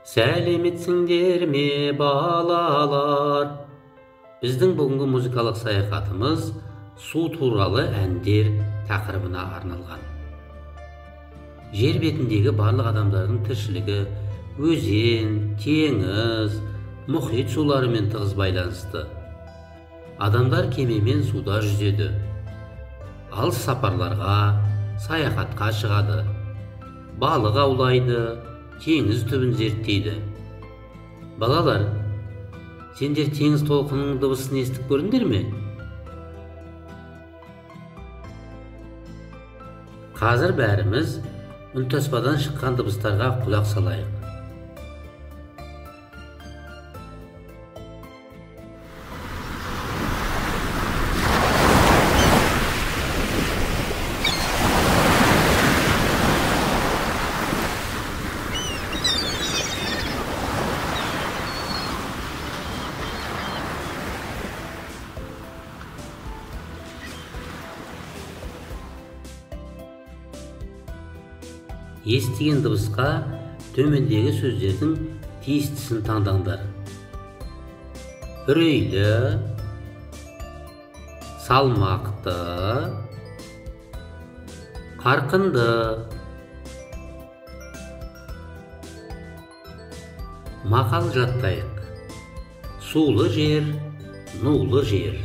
Сәлеметсіңдер балалар? Біздің бүгінгі музыкалық саяхатымыз су туралы әндер тақырыбына арналған. Жер бетіндегі барлық адамдардың тіршілігі өзен, теңіз, мұхит суларымен тығыз байланысты. Адамдар кемемен суда жүзеді. Алыс сапарларға, саяхатқа шығады. Балық аулайды, теңіз түбін зерттейді. Балалар, сендер теңіз толқынының дыбысын естіп көрдіңдер ме? Қазір бәріміз үнтаспадан шыққан дыбыстарға құлақ салайық. Естіген дыбысқа төмендегі сөздердің тиістісін таңдаңдар. Үрейлі, салмақты, қарқынды. Мақал жаттайық. Сулы жер, нулы жер.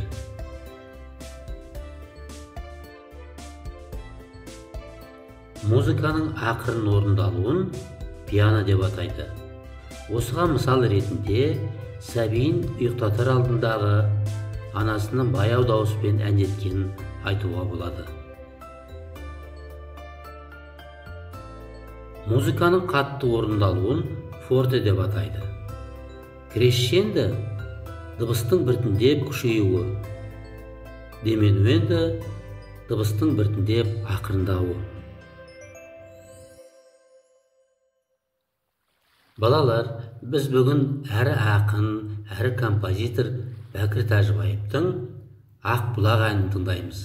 Музыканың ақырын орындалуын пиано деп атайды. Осыған мысал ретінде сәбиін ұйықтатар алдындағы анасының баяу дауыспен әндеткенін айтуға болады. Музыканың қатты орындалуын форте деп атайды. Крешендо дыбыстың біртіндеп күшеюі, дименуэндо дыбыстың біртіндеп ақырындауы. Балалар, біз бүгін әрі ақын, әрі композитор Бәкір Тәжібаевтың «Ақ бұлақ» әнін тыңдаймыз.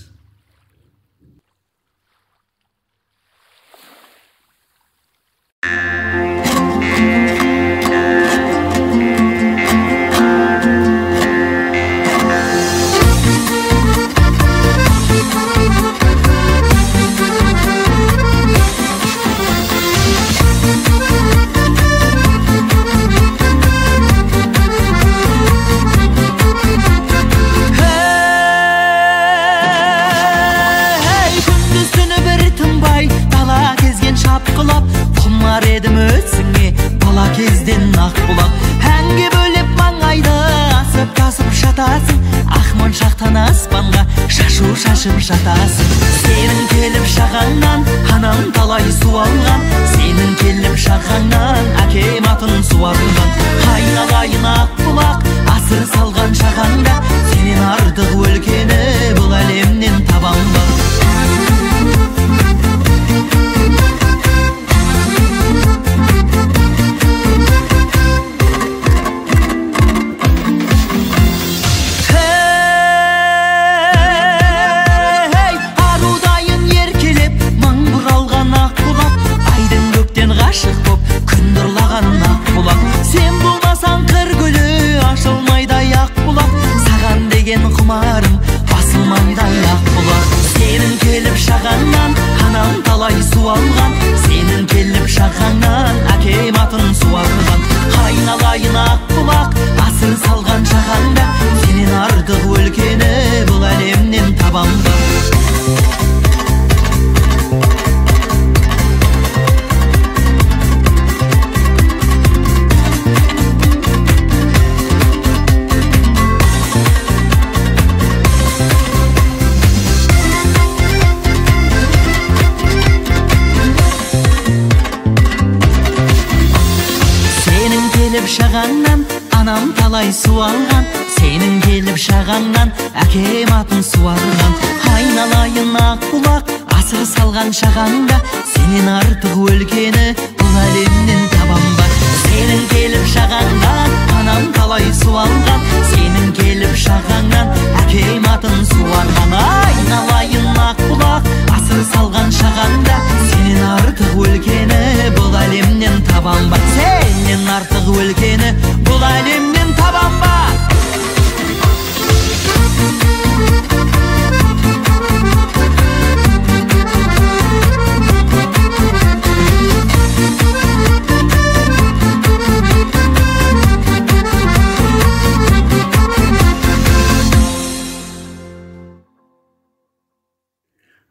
Едім өтсіңе бала кезден ақ бұлақ, әнге бөлеп маңайды асып тасып жатасың, ақмон шақтан аспанға шашу шашып жатасың. Сенің келіп шағаңнан анам талай су алған, сенің келіп шағаңнан әкем атын суарылған. Айналайын ақ бұлақ, асыр салған шағаңда, сенен артық өлкені бұл әлемнен табамын. Құмарым басылмайдай ақ бұлақ, сенің келіп шағаңнан анам талай су алған, сенің келіп шағаңнан әкем атын суарған. Айналайын ақ бұлақ, асыр салған шағаңда, сенен артық өлкені бұл әлемнен табамын. Шағаңнан анам талай су алған, сенің келіп шағаңнан әкем атын суарған. Айналайын ақ бұлақ, асыр салған шағаңда, сенен артық өлкені бұл әлемнен табам ба. Сенің келіп шағаңнан анам талай су алған, сенің келіп шағаңнан әкем атын суарған. Айналайын ақ бұлақ, асыр салған шағаңда, сенен артық өлкені бұл әлемнен табам ба. Сенен артық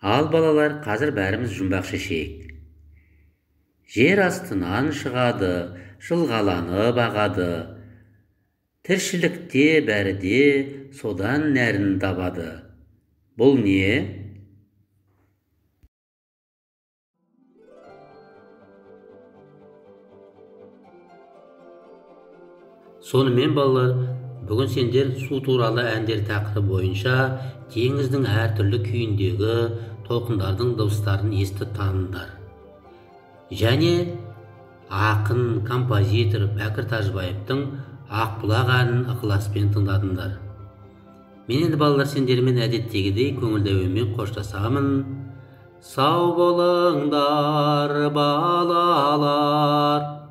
Ал балалар, қазір бәріміз жұмбақ шешейік. Жер астынан шығады, жылғаланып ағады. Тіршілікте бәріде содан нәрін табады. Бұл не? Сонымен балалар, бүгін сендер су туралы әндер тақырыбы бойынша теңіздің әртүрлі күйіндегі толқындардың дауыстарын естіп таныңдар. Және ақын, композитор Бәкір Тәжібаевтың Ақбұлақ әнін ықыласпен тыңдадыңдар. Мен енді балалар сендермен әдеттегідей көңілдеумен қоштасамын. Сау болыңдар балалар.